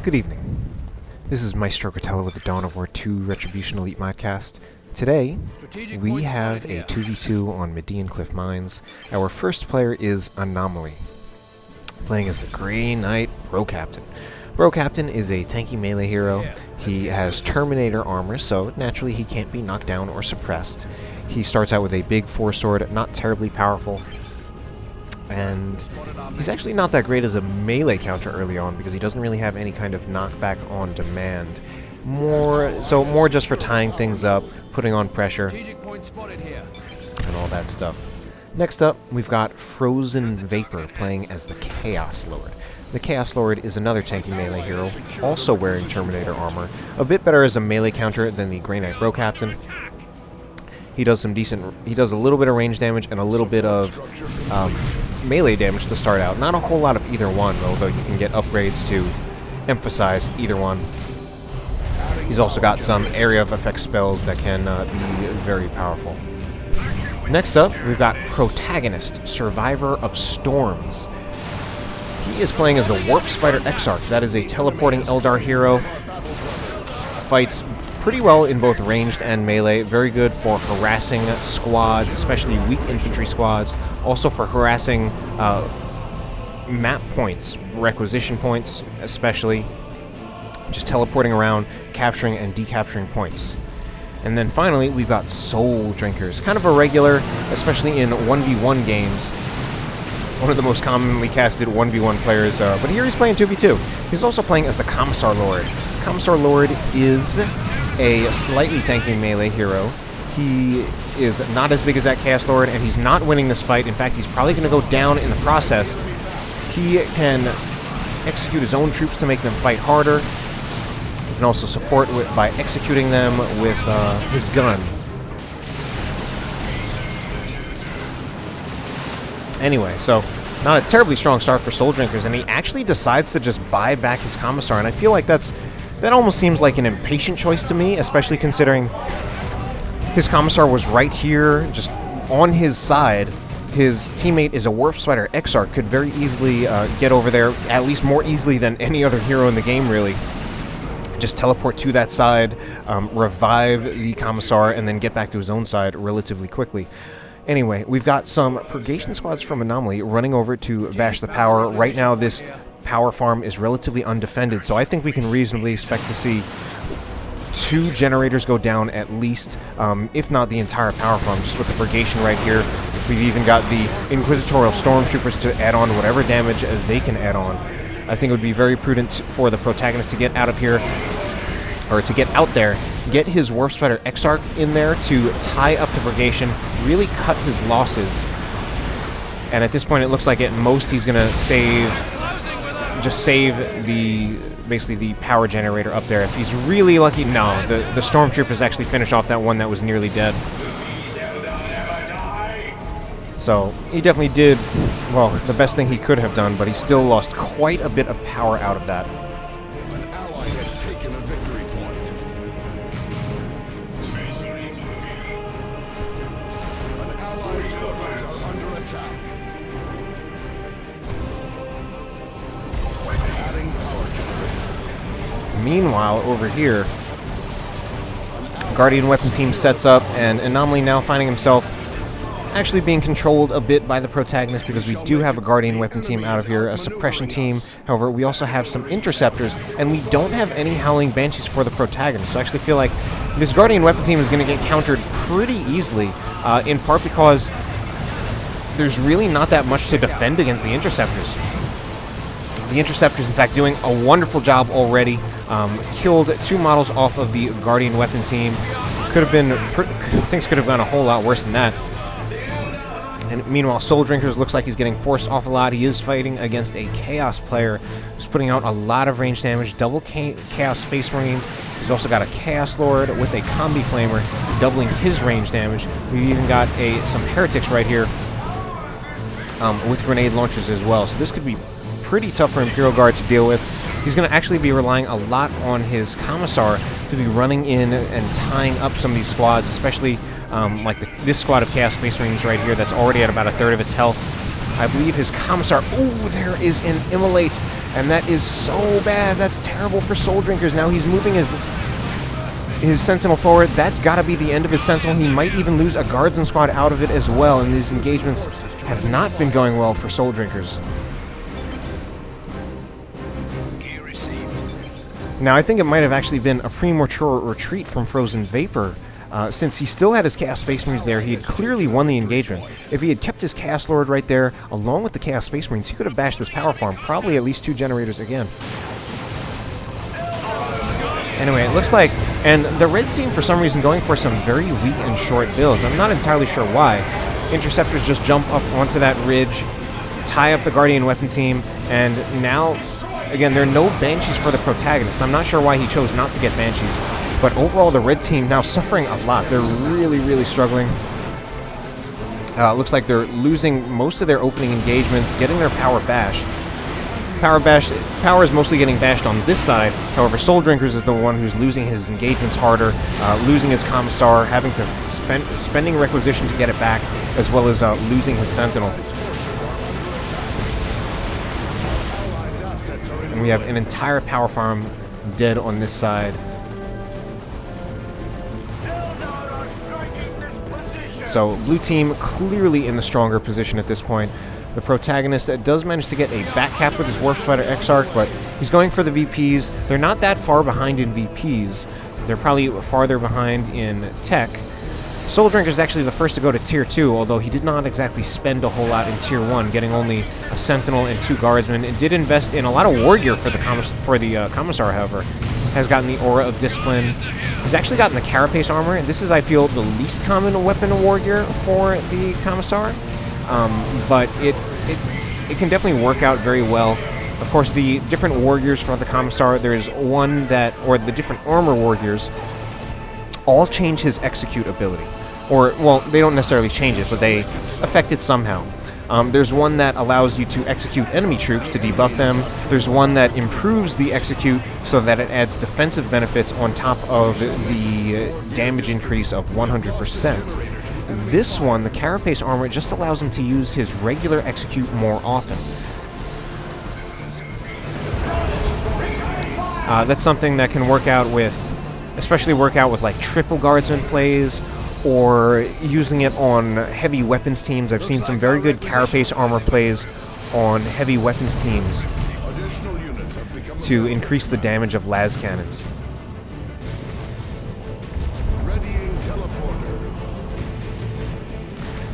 Good evening. This is Maestro Cortella with the Dawn of War 2 Retribution Elite Modcast. Today, we have a 2v2 on Medean Cliff Mines. Our first player is Anomaly, playing as the Grey Knight Bro Captain. Bro Captain is a tanky melee hero. He has Terminator armor, so naturally he can't be knocked down or suppressed. He starts out with a big 4-sword, not terribly powerful, and he's actually not that great as a melee counter early on because he doesn't really have any kind of knockback on demand. More just for tying things up, putting on pressure, and all that stuff. Next up, we've got FrozenVapor playing as the Chaos Lord. The Chaos Lord is another tanky melee hero, also wearing Terminator armor, a bit better as a melee counter than the Grey Knight Bro Captain. He does a little bit of range damage and a little bit of melee damage to start out. Not a whole lot of either one, although you can get upgrades to emphasize either one. He's also got some area of effect spells that can be very powerful. Next up, we've got Protagonist, Survivor of Storms. He is playing as the Warp Spider Exarch. That is a teleporting Eldar hero. Fights pretty well in both ranged and melee. Very good for harassing squads, especially weak infantry squads. Also for harassing map points, requisition points especially. Just teleporting around, capturing and decapturing points. And then finally, we've got Soul Drinkers. Kind of a regular, especially in 1v1 games. One of the most commonly casted 1v1 players, but here he's playing 2v2. He's also playing as the Commissar Lord. Commissar Lord is a slightly tanky melee hero. He is not as big as that Chaos Lord, and he's not winning this fight. In fact, he's probably going to go down in the process. He can execute his own troops to make them fight harder. He can also support by executing them with his gun. Anyway, so not a terribly strong start for Soul Drinkers, and he actually decides to just buy back his Commissar, and I feel like that almost seems like an impatient choice to me, especially considering his Commissar was right here, just on his side. His teammate is a Warp Spider Exarch, could very easily get over there, at least more easily than any other hero in the game, really. Just teleport to that side, revive the Commissar, and then get back to his own side relatively quickly. Anyway, we've got some Purgation squads from Anomaly running over to bash the power. Right now, this power farm is relatively undefended, so I think we can reasonably expect to see 2 generators go down at least, if not the entire power farm, just with the Purgation right here. We've even got the Inquisitorial Stormtroopers to add on whatever damage they can add on. I think it would be very prudent for the Protagonist to get out of here, or to get out there, get his Warp Spider Exarch in there to tie up the Purgation, really cut his losses. And at this point, it looks like at most he's going to save basically the power generator up there. If he's really lucky, no, the Stormtroopers actually finish off that one that was nearly dead. So he definitely did, well, the best thing he could have done, but he still lost quite a bit of power out of that. An ally has taken a victory point. An ally's forces are under attack. Adding power generator. Meanwhile, over here, Guardian Weapon Team sets up, and Anomaly now finding himself actually being controlled a bit by the Protagonist because we do have a Guardian Weapon Team out of here, a Suppression Team. However, we also have some Interceptors, and we don't have any Howling Banshees for the Protagonist. So I actually feel like this Guardian Weapon Team is going to get countered pretty easily, in part because there's really not that much to defend against the Interceptors. The Interceptors, in fact, doing a wonderful job already. Killed 2 models off of the Guardian Weapon Team. Things could have gone a whole lot worse than that. And meanwhile, Soul Drinkers looks like he's getting forced off a lot. He is fighting against a Chaos player who's putting out a lot of range damage. Double Chaos Space Marines. He's also got a Chaos Lord with a Combi Flamer, doubling his range damage. We've even got some Heretics right here with grenade launchers as well. So this could be pretty tough for Imperial Guard to deal with. He's going to actually be relying a lot on his Commissar to be running in and tying up some of these squads, especially like this squad of Chaos Space Marines right here that's already at about 1/3 of its health. I believe his Commissar... Ooh, there is an Immolate, and that is so bad. That's terrible for Soul Drinkers. Now he's moving his Sentinel forward. That's got to be the end of his Sentinel. He might even lose a Guardsman squad out of it as well, and these engagements have not been going well for Soul Drinkers. Now, I think it might have actually been a premature retreat from FrozenVapor. Since he still had his Chaos Space Marines there, he had clearly won the engagement. If he had kept his Chaos Lord right there, along with the Chaos Space Marines, he could have bashed this power farm, probably at least 2 generators again. Anyway, it looks like... And the red team, for some reason, going for some very weak and short builds. I'm not entirely sure why. Interceptors just jump up onto that ridge, tie up the Guardian Weapon team, and now... Again, there are no Banshees for the Protagonist. I'm not sure why he chose not to get Banshees. But overall, the red team now suffering a lot. They're really, really struggling. Looks like they're losing most of their opening engagements, getting their power bashed. Power is mostly getting bashed on this side. However, Soul Drinkers is the one who's losing his engagements harder, losing his Commissar, having to spending Requisition to get it back, as well as losing his Sentinel. And we have an entire power farm dead on this side. So, blue team clearly in the stronger position at this point. The Protagonist does manage to get a back cap with his Warp Spider Exarch, but he's going for the VPs. They're not that far behind in VPs. They're probably farther behind in tech. Soul Drinker is actually the first to go to Tier 2, although he did not exactly spend a whole lot in Tier 1, getting only a Sentinel and 2 Guardsmen. It did invest in a lot of Warrior for the Commissar, however. Has gotten the Aura of Discipline. He's actually gotten the Carapace Armor, and this is, I feel, the least common weapon Warrior for the Commissar. But it can definitely work out very well. Of course, the different Warriors for the Commissar, there's one that, or the different Armor Warriors, all change his execute ability. Or, well, they don't necessarily change it, but they affect it somehow. There's one that allows you to execute enemy troops to debuff them. There's one that improves the execute so that it adds defensive benefits on top of the damage increase of 100%. This one, the Carapace Armor, just allows him to use his regular execute more often. That's something that can work out with, especially work out with like triple Guardsman plays, or using it on heavy weapons teams. I've seen some very good Carapace Armor plays on heavy weapons teams to increase the damage of las cannons.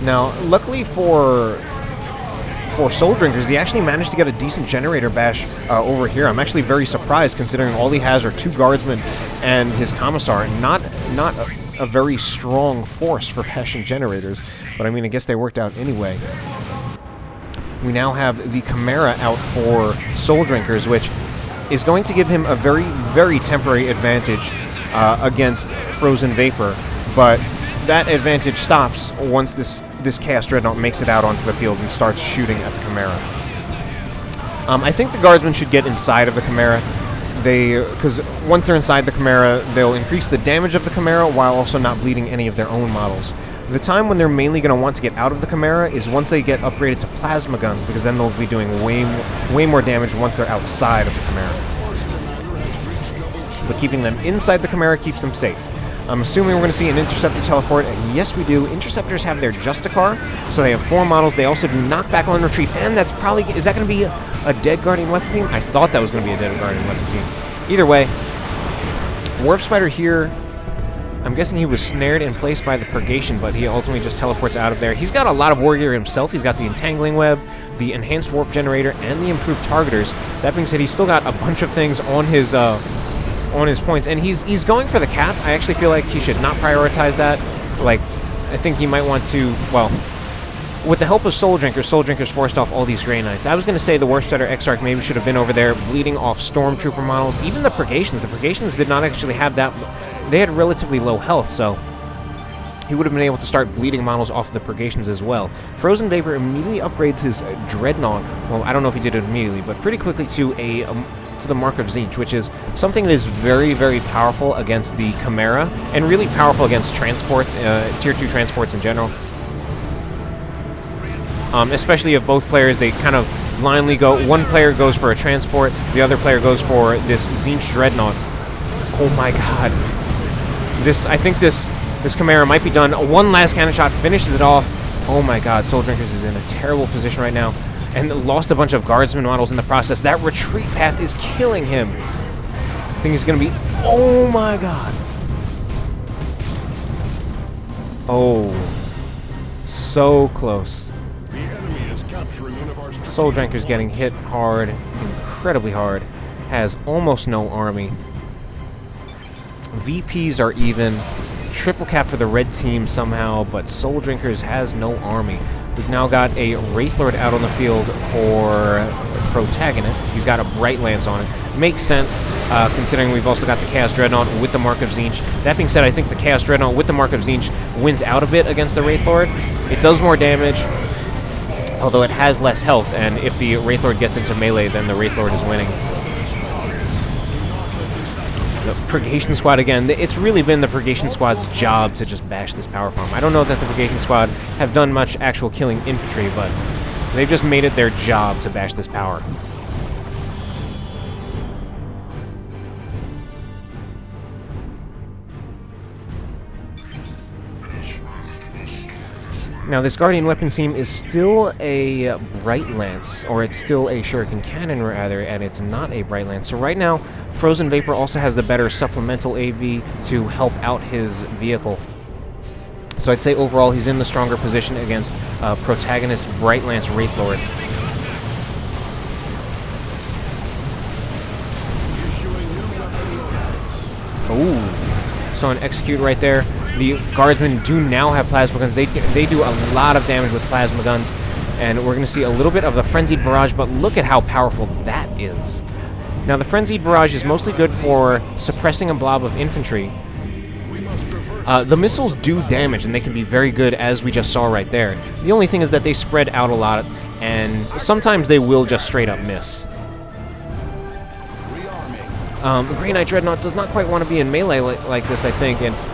Now, luckily for Soul Drinkers, he actually managed to get a decent generator bash over here. I'm actually very surprised, considering all he has are 2 Guardsmen and his Commissar. Not a very strong force for bashing generators, but I mean, I guess they worked out anyway. We now have the Chimera out for Soul Drinkers, which is going to give him a very, very temporary advantage against FrozenVapor, but that advantage stops once this Chaos Dreadnought makes it out onto the field and starts shooting at the Chimera. I think the Guardsmen should get inside of the Chimera. Because once they're inside the Chimera, they'll increase the damage of the Chimera while also not bleeding any of their own models. The time when they're mainly going to want to get out of the Chimera is once they get upgraded to plasma guns, because then they'll be doing way more damage once they're outside of the Chimera. But keeping them inside the Chimera keeps them safe. I'm assuming we're going to see an Interceptor teleport, and yes we do. Interceptors have their Justicar, so they have 4 models. They also do knockback on retreat, and that's probably... Is that going to be a dead Guardian Weapon team? I thought that was going to be a dead Guardian Weapon team. Either way, Warp Spider here, I'm guessing he was snared in place by the Purgation, but he ultimately just teleports out of there. He's got a lot of Warrior himself. He's got the Entangling Web, the Enhanced Warp Generator, and the Improved Targeters. That being said, he's still got a bunch of things on his points, and he's going for the cap. I actually feel like he should not prioritize that. Like, I think he might want to, well, with the help of Soul Drinkers forced off all these Grey Knights. I was going to say the Warp Spider Exarch maybe should have been over there bleeding off Stormtrooper models. Even the Purgations did not actually have that. They had relatively low health, so he would have been able to start bleeding models off the Purgations as well. FrozenVapor immediately upgrades his Dreadnought. Well, I don't know if he did it immediately, but pretty quickly to the Mark of Tzeentch, which is something that is very, very powerful against the Chimera, and really powerful against transports, Tier 2 transports in general. especially if both players, they kind of blindly go. One player goes for a transport, the other player goes for this Tzeentch Dreadnought. Oh my god. I think this Chimera might be done. One last cannon shot finishes it off. Oh my god, Soul Drinkers is in a terrible position right now. And lost a bunch of guardsman models in the process. That retreat path is killing him. I think he's going to be... Oh my god. Oh. So close. The enemy is capturing one of our Soul Drinker's getting hit hard. Incredibly hard. Has almost no army. VPs are even. Triple cap for the red team somehow, but Soul Drinkers has no army. We've now got a Wraithlord out on the field for Protagonist. He's got a Bright Lance on it. Makes sense, considering we've also got the Chaos Dreadnought with the Mark of Tzeentch. That being said, I think the Chaos Dreadnought with the Mark of Tzeentch wins out a bit against the Wraithlord. It does more damage, although it has less health, and if the Wraithlord gets into melee, then the Wraithlord is winning. The Purgation Squad again. It's really been the Purgation Squad's job to just bash this power farm. I don't know that the Purgation Squad have done much actual killing infantry, but they've just made it their job to bash this power. Now, this Guardian weapon team is still a Bright Lance, or it's still a Shuriken Cannon, rather, and it's not a Bright Lance. So right now, FrozenVapor also has the better supplemental AV to help out his vehicle. So I'd say overall, he's in the stronger position against Protagonist Bright Lance Wraithlord. Ooh, saw an execute right there. The Guardsmen do now have plasma guns. They do a lot of damage with plasma guns, and we're going to see a little bit of the Frenzied Barrage, but look at how powerful that is. Now, the Frenzied Barrage is mostly good for suppressing a blob of infantry. The missiles do damage, and they can be very good, as we just saw right there. The only thing is that they spread out a lot, and sometimes they will just straight up miss. Grey Knight Dreadnought does not quite want to be in melee like this, I think. It's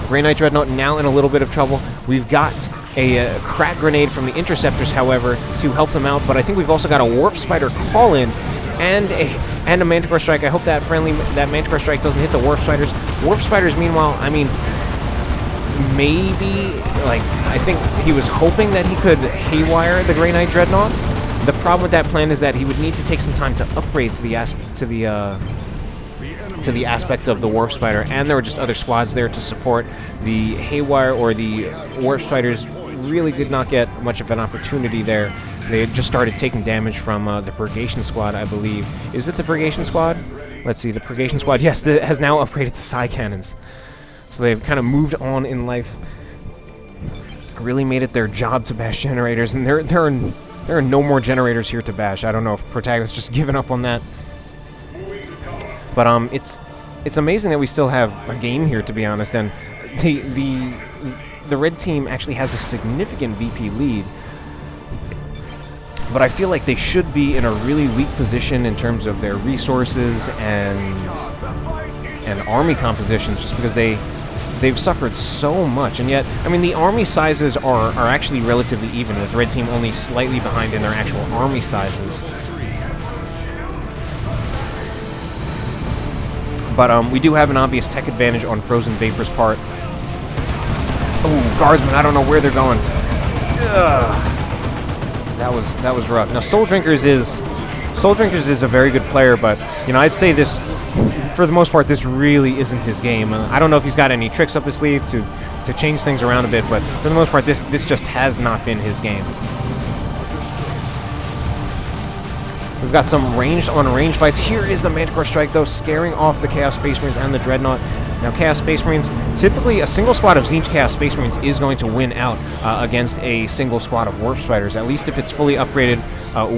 Grey Knight Dreadnought now in a little bit of trouble. We've got a crack grenade from the Interceptors, however, to help them out, but I think we've also got a Warp Spider call-in and a Manticore Strike. I hope that Manticore Strike doesn't hit the Warp Spiders. Warp Spiders, meanwhile, I mean, maybe, like, I think he was hoping that he could haywire the Grey Knight Dreadnought. The problem with that plan is that he would need to take some time to upgrade to the aspect of the Warp Spider, and there were just other squads there to support. The Haywire or the Warp Spiders really did not get much of an opportunity there. They had just started taking damage from the Purgation Squad, I believe. Is it the Purgation Squad? Let's see, the Purgation Squad, yes, has now upgraded to Psy Cannons. So they've kind of moved on in life. Really made it their job to bash generators, and there are no more generators here to bash. I don't know if Protagonist's just given up on that. But it's amazing that we still have a game here, to be honest, and the red team actually has a significant VP lead. But I feel like they should be in a really weak position in terms of their resources and army compositions, just because they've suffered so much. And yet, I mean, the army sizes are actually relatively even, with red team only slightly behind in their actual army sizes. But we do have an obvious tech advantage on FrozenVapor's part. Oh, Guardsmen, I don't know where they're going. Ugh. That was rough. Now, Soul Drinkers is a very good player, but you know, I'd say this, for the most part, this really isn't his game. I don't know if he's got any tricks up his sleeve to change things around a bit, but for the most part, this just has not been his game. We've got some range-on-range fights. Here is the Manticore Strike, though, scaring off the Chaos Space Marines and the Dreadnought. Now, Chaos Space Marines, typically a single squad of Tzeentch Chaos Space Marines is going to win out against a single squad of Warp Spiders, at least if it's fully upgraded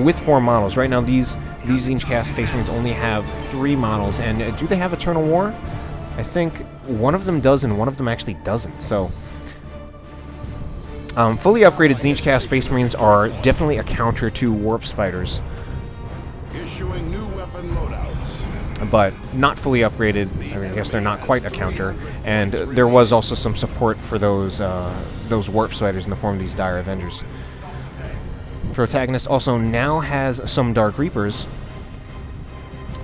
with 4 models. Right now, these Tzeentch Chaos Space Marines only have 3 models, and do they have Eternal War? I think one of them does, and one of them actually doesn't, so... fully upgraded Tzeentch Chaos Space Marines are definitely a counter to Warp Spiders. Issuing new weapon loadouts. But not fully upgraded. I mean, I guess they're not quite a counter. And there was also some support for those Warp Spiders in the form of these Dire Avengers. Protagonist also now has some Dark Reapers.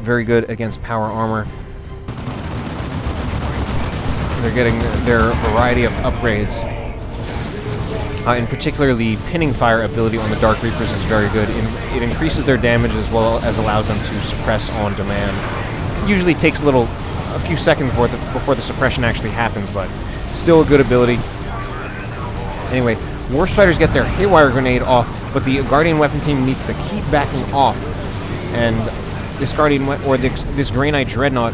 Very good against power armor. They're getting their variety of upgrades. In particular, the pinning fire ability on the Dark Reapers is very good. It increases their damage as well as allows them to suppress on demand. Usually takes a few seconds before the suppression actually happens, but still a good ability. Anyway, Warp Spiders get their Haywire Grenade off, but the Guardian Weapon team needs to keep backing off. And this this Grey Knight Dreadnought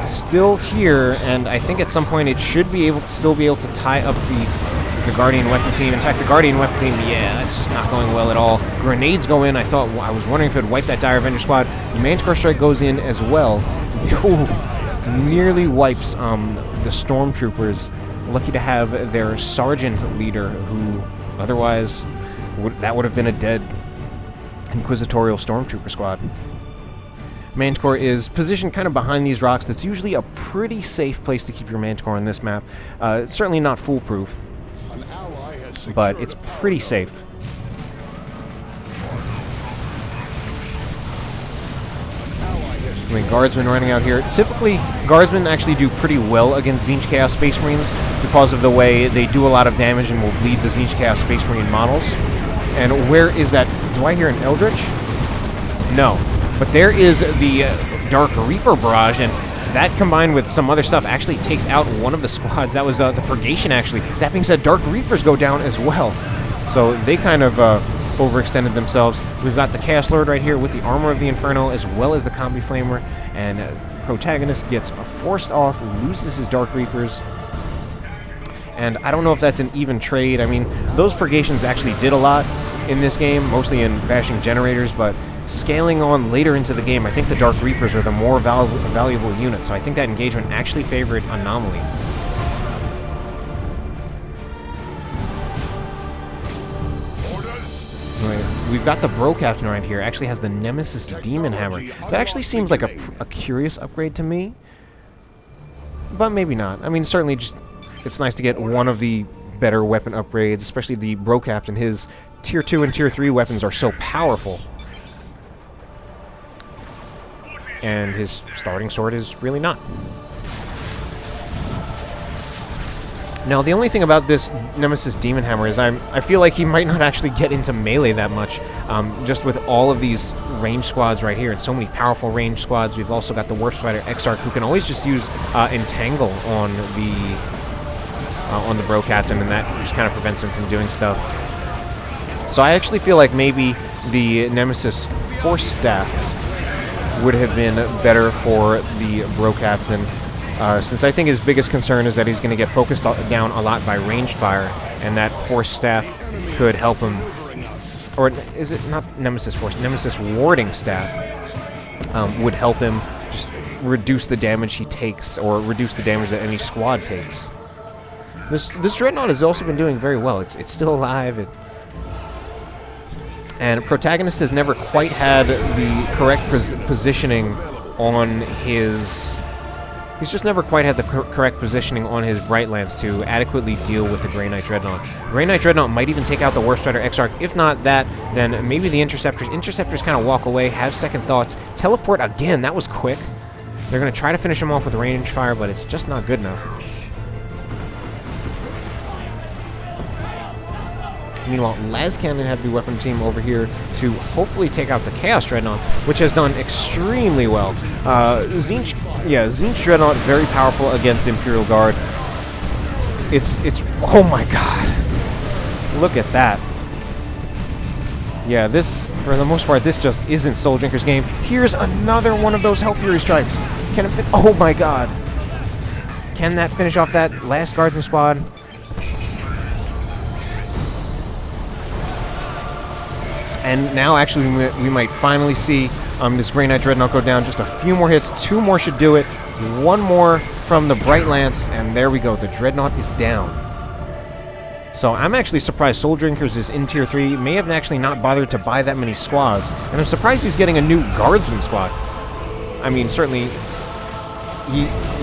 is still here, and I think at some point it should still be able to tie up the Guardian Weapon team. In fact, the Guardian Weapon team, yeah, that's just not going well at all. Grenades go in. I was wondering if it would wipe that Dire Avenger squad. Manticore Strike goes in as well. Ooh, nearly wipes the Stormtroopers. Lucky to have their sergeant leader, who otherwise that would have been a dead Inquisitorial Stormtrooper squad. Manticore is positioned kind of behind these rocks. That's usually a pretty safe place to keep your Manticore on this map. It's certainly not foolproof, but it's pretty safe. I mean, Guardsmen running out here. Typically, Guardsmen actually do pretty well against Tzeentch Chaos Space Marines because of the way they do a lot of damage and will bleed the Tzeentch Chaos Space Marine models. And where is that? Do I hear an Eldritch? No. But there is the Dark Reaper barrage, and that combined with some other stuff actually takes out one of the squads. That was the Purgation, actually. That being said, Dark Reapers go down as well. So they kind of overextended themselves. We've got the Chaos Lord right here with the Armor of the Inferno as well as the Combi Flamer, and Protagonist gets forced off, loses his Dark Reapers. And I don't know if that's an even trade. I mean, those Purgations actually did a lot in this game, mostly in bashing generators, but scaling on later into the game, I think the Dark Reapers are the more valuable unit, so I think that engagement actually favored Anomaly. We've got the Bro Captain right here. Actually has the Nemesis Demon Hammer. That actually seems like a curious upgrade to me, but maybe not. I mean, certainly just it's nice to get one of the better weapon upgrades, especially the Bro Captain. His Tier 2 and Tier 3 weapons are so powerful. And his starting sword is really not. Now, the only thing about this Nemesis Demon Hammer is I feel like he might not actually get into melee that much, just with all of these range squads right here, and so many powerful range squads. We've also got the Warp Spider Exarch, who can always just use Entangle on the Bro Captain, and that just kind of prevents him from doing stuff. So I actually feel like maybe the Nemesis Force Staff would have been better for the Bro Captain, since I think his biggest concern is that he's going to get focused down a lot by ranged fire, and that Force Staff could help him. Or is it not Nemesis Force? Nemesis Warding Staff would help him just reduce the damage he takes, or reduce the damage that any squad takes. This Dreadnought has also been doing very well. It's still alive. And Protagonist has never quite had the correct positioning on his... He's just never quite had the correct positioning on his Bright Lance to adequately deal with the Grey Knight Dreadnought. Grey Knight Dreadnought might even take out the Warp Spider Exarch. If not that, then maybe the Interceptors. Interceptors kind of walk away, have second thoughts. Teleport again, that was quick. They're going to try to finish him off with range fire, but it's just not good enough. Meanwhile, Lascannon had the weapon team over here to hopefully take out the Chaos Dreadnought, which has done extremely well. Tzeentch Dreadnought, very powerful against Imperial Guard. It's oh my god. Look at that. Yeah, this, for the most part, this just isn't Soul Drinker's game. Here's another one of those Hell Fury strikes. Can it fit? Oh my god. Can that finish off that last Guardsman squad? And now, actually, we might finally see this Grey Knight Dreadnought go down. Just a few more hits. 2 more should do it. 1 more from the Bright Lance, and there we go. The Dreadnought is down. So I'm actually surprised Soul Drinkers is in Tier 3. May have actually not bothered to buy that many squads. And I'm surprised he's getting a new Guardsman squad. I mean, certainly,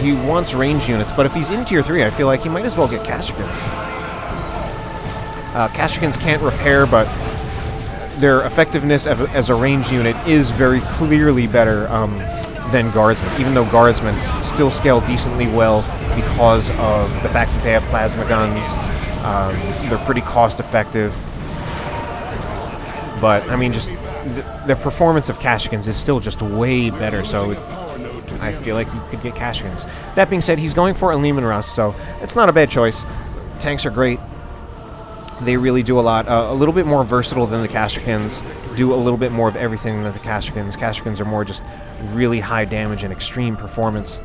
he wants range units, but if he's in Tier 3, I feel like he might as well get Castricans. Castricans can't repair, but their effectiveness as a ranged unit is very clearly better than Guardsmen, even though Guardsmen still scale decently well because of the fact that they have plasma guns. They're pretty cost-effective. But, I mean, just the performance of Kashikans is still just way better, so I feel like you could get Kashikans. That being said, he's going for a Leman Russ, so it's not a bad choice. Tanks are great. They really do a lot. A little bit more versatile than the Kashikans. Do a little bit more of everything than the Kashikans. Kashikans are more just really high damage and extreme performance.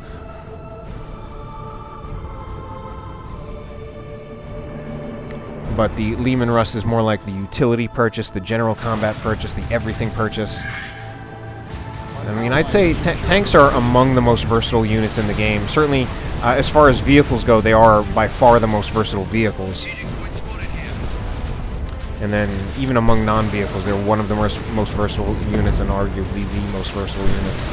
But the Leman Russ is more like the utility purchase, the general combat purchase, the everything purchase. I mean, I'd say tanks are among the most versatile units in the game. Certainly, as far as vehicles go, they are by far the most versatile vehicles. And then, even among non-vehicles, they're one of the most versatile units and arguably the most versatile units.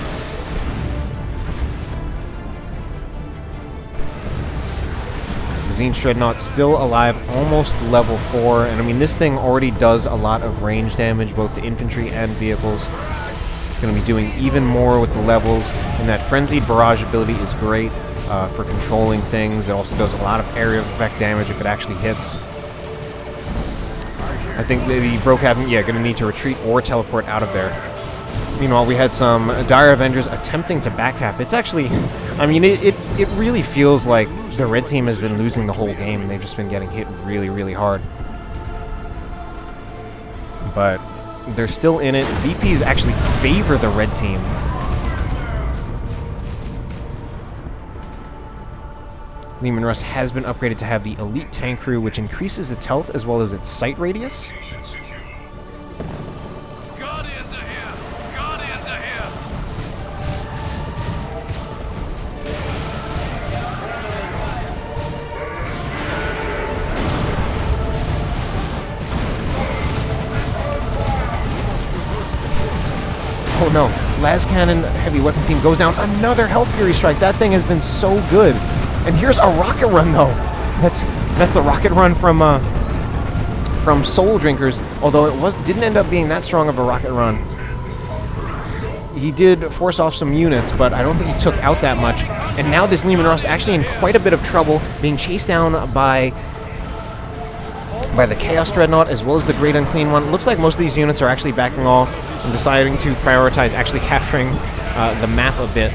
Zine Dreadnought still alive, almost level 4, and I mean, this thing already does a lot of range damage, both to infantry and vehicles. Going to be doing even more with the levels, and that Frenzied Barrage ability is great for controlling things. It also does a lot of area effect damage if it actually hits. I think the Bro Captain, yeah, going to need to retreat or teleport out of there. Meanwhile, we had some Dire Avengers attempting to backcap. It's actually, I mean, it really feels like the red team has been losing the whole game, and they've just been getting hit really, really hard. But they're still in it. VPs actually favor the red team. Leman Russ has been upgraded to have the Elite Tank Crew, which increases its health as well as its sight radius. Guardians are here! Guardians are here! Oh no, Las Cannon Heavy Weapon Team goes down. Another Hell Fury Strike. That thing has been so good. And here's a rocket run, though. That's the rocket run from Soul Drinkers. Although it didn't end up being that strong of a rocket run. He did force off some units, but I don't think he took out that much. And now this Leman Russ actually in quite a bit of trouble, being chased down by the Chaos Dreadnought as well as the Great Unclean One. It looks like most of these units are actually backing off and deciding to prioritize actually capturing the map a bit.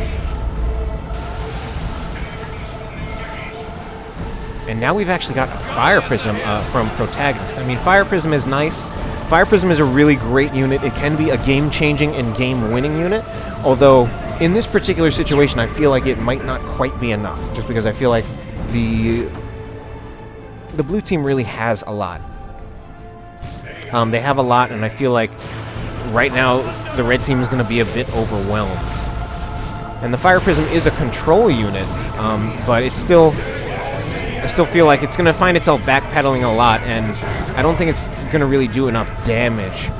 And now we've actually got a Fire Prism from Protagonist. I mean, Fire Prism is nice. Fire Prism is a really great unit. It can be a game-changing and game-winning unit. Although, in this particular situation, I feel like it might not quite be enough. Just because I feel like the blue team really has a lot. They have a lot, and I feel like right now the red team is going to be a bit overwhelmed. And the Fire Prism is a control unit, but it's still... I still feel like it's going to find itself backpedaling a lot, and I don't think it's going to really do enough damage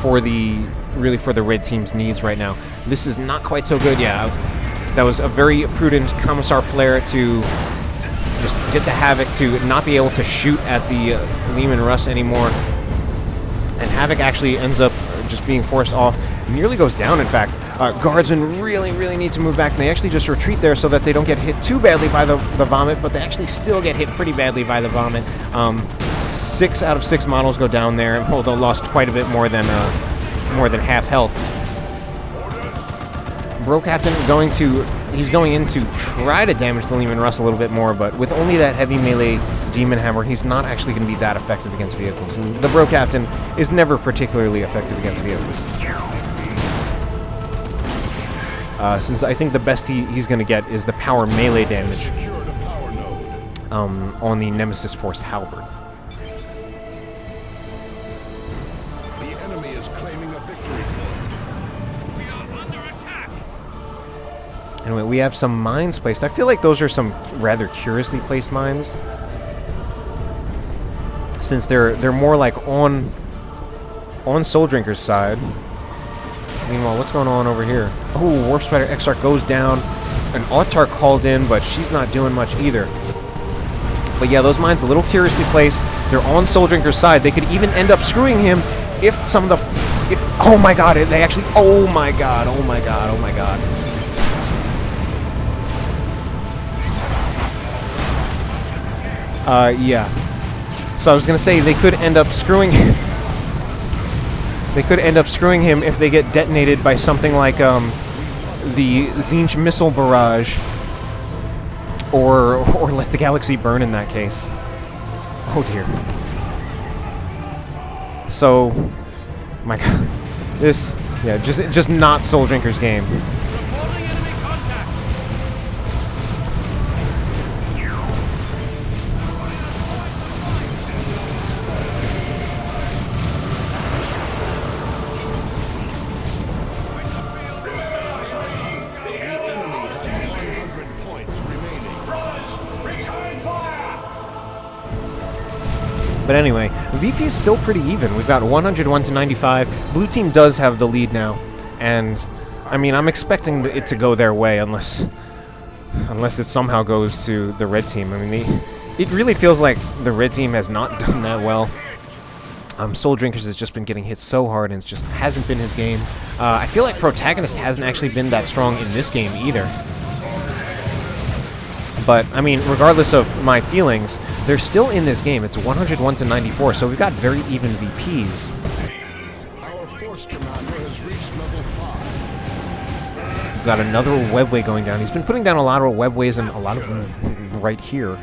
for the red team's needs right now. This is not quite so good. Yeah, that was a very prudent Commissar Flare to just get the Havoc to not be able to shoot at the Leman Russ anymore, and Havoc actually ends up just being forced off. Nearly goes down, in fact. Guardsmen really need to move back, and they actually just retreat there so that they don't get hit too badly by the Vomit, but they actually still get hit pretty badly by the Vomit. 6 out of 6 models go down there, although lost quite a bit more than half health. Bro Captain he's going in to try to damage the Leman Russ a little bit more, but with only that heavy melee Demon Hammer, he's not actually going to be that effective against vehicles. And the Bro Captain is never particularly effective against vehicles. Since I think the best he's going to get is the power melee damage on the Nemesis Force Halberd. The enemy is claiming a victory point. We are under attack. Anyway, we have some mines placed. I feel like those are some rather curiously placed mines, since they're more like on Soul Drinker's side. Meanwhile, what's going on over here? Oh, Warp Spider Exarch goes down. An Autarch called in, but she's not doing much either. But yeah, those mines a little curiously placed. They're on Soul Drinker's side. They could even end up screwing him if some of the... oh my god, they actually... oh my god, oh my god, oh my god. Yeah. So I was gonna say, they could end up screwing him. They could end up screwing him if they get detonated by something like, the Tzeentch missile barrage. Or let the galaxy burn in that case. Oh dear. So, my god, this, yeah, just not Soul Drinker's game. But anyway, VP is still pretty even. We've got 101 to 95. Blue team does have the lead now, and I mean, I'm expecting it to go their way unless it somehow goes to the red team. I mean, it really feels like the red team has not done that well. Soul Drinkers has just been getting hit so hard, and it just hasn't been his game. I feel like Protagonist hasn't actually been that strong in this game either. But, I mean, regardless of my feelings, they're still in this game. It's 101 to 94, so we've got very even VPs. Our force commander has reached level 5. We've got another webway going down. He's been putting down a lot of webways, and a lot of them right here.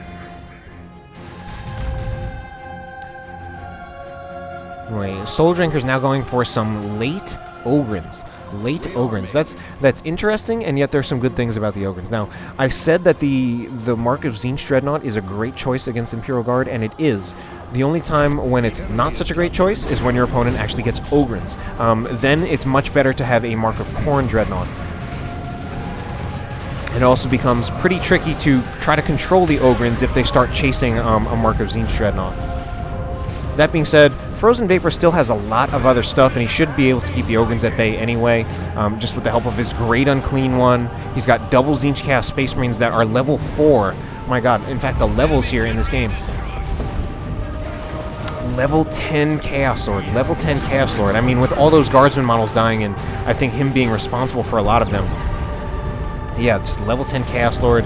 Anyway, Soul Drinker's now going for some late Ogrins. Late Ogrins. That's interesting, and yet there's some good things about the Ogrins. Now, I said that the Mark of Tzeentch Dreadnought is a great choice against Imperial Guard, and it is. The only time when it's not such a great choice is when your opponent actually gets Ogrins. Then it's much better to have a Mark of Khorne Dreadnought. It also becomes pretty tricky to try to control the Ogrins if they start chasing a Mark of Tzeentch Dreadnought. That being said, FrozenVapor still has a lot of other stuff, and he should be able to keep the Ogrins at bay anyway, just with the help of his great Unclean One. He's got double Tzeentch Chaos Space Marines that are level 4. My god, in fact, the levels here in this game. Level 10 Chaos Lord. Level 10 Chaos Lord. I mean, with all those Guardsman models dying, and I think him being responsible for a lot of them. Yeah, just level 10 Chaos Lord.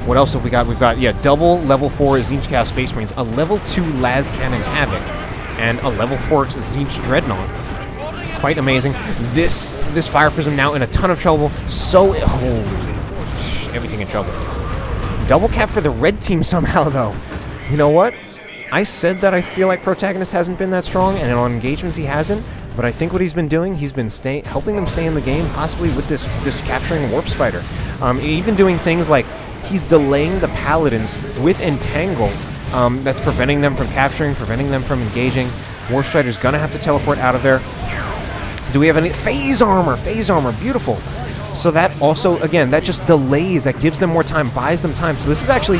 What else have we got? We've got, yeah, double level 4 Tzeentch Chaos Space Marines, a level 2 Las Cannon Havoc, and a level 4 Tzeentch Dreadnought. Quite amazing. This Fire Prism now in a ton of trouble. So, everything in trouble. Double cap for the red team somehow, though. You know what? I said that I feel like Protagonist hasn't been that strong, and on engagements he hasn't. But I think what he's been doing, he's been helping them stay in the game, possibly with this capturing Warp Spider. Even doing things like he's delaying the Paladins with Entangle. That's preventing them from capturing, preventing them from engaging. Warp Spider's gonna have to teleport out of there. Do we have any phase armor? Phase armor, beautiful. So that also, again, that just delays, that gives them more time, buys them time. So this is actually,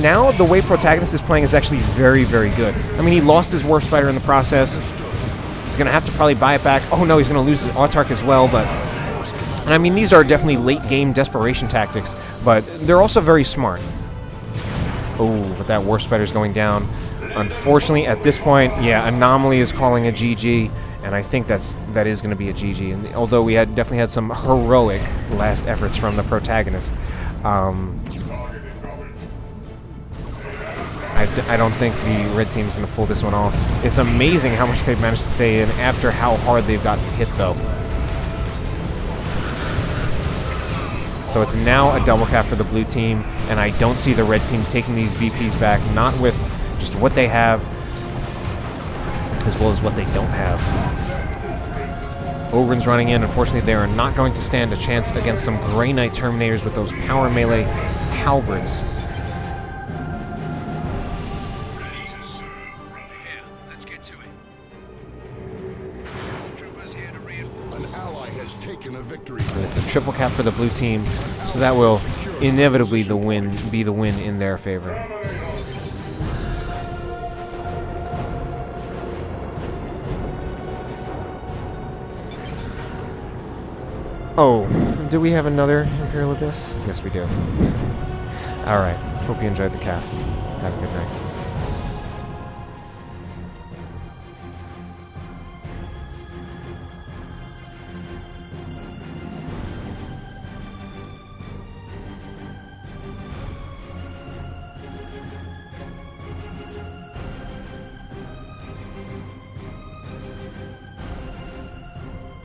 now the way Protagonist is playing is actually very, very good. I mean, he lost his Warp Spider in the process. He's gonna have to probably buy it back. Oh no, he's gonna lose his Autarch as well, but... And I mean, these are definitely late-game desperation tactics, but they're also very smart. Oh, but that Warp Spider's going down. Unfortunately, at this point, yeah, Anomaly is calling a GG, and I think that is going to be a GG. And although we definitely had some heroic last efforts from the Protagonist, I don't think the red team is going to pull this one off. It's amazing how much they've managed to stay in after how hard they've gotten hit, though. So it's now a double cap for the blue team, and I don't see the red team taking these VPs back, not with just what they have, as well as what they don't have. Ogrins running in. Unfortunately, they are not going to stand a chance against some Grey Knight Terminators with those power melee halberds. And it's a triple cap for the blue team, so that will inevitably be the win in their favor. Oh, do we have another Imperial Abyss? Yes, we do. Alright, hope you enjoyed the cast. Have a good night.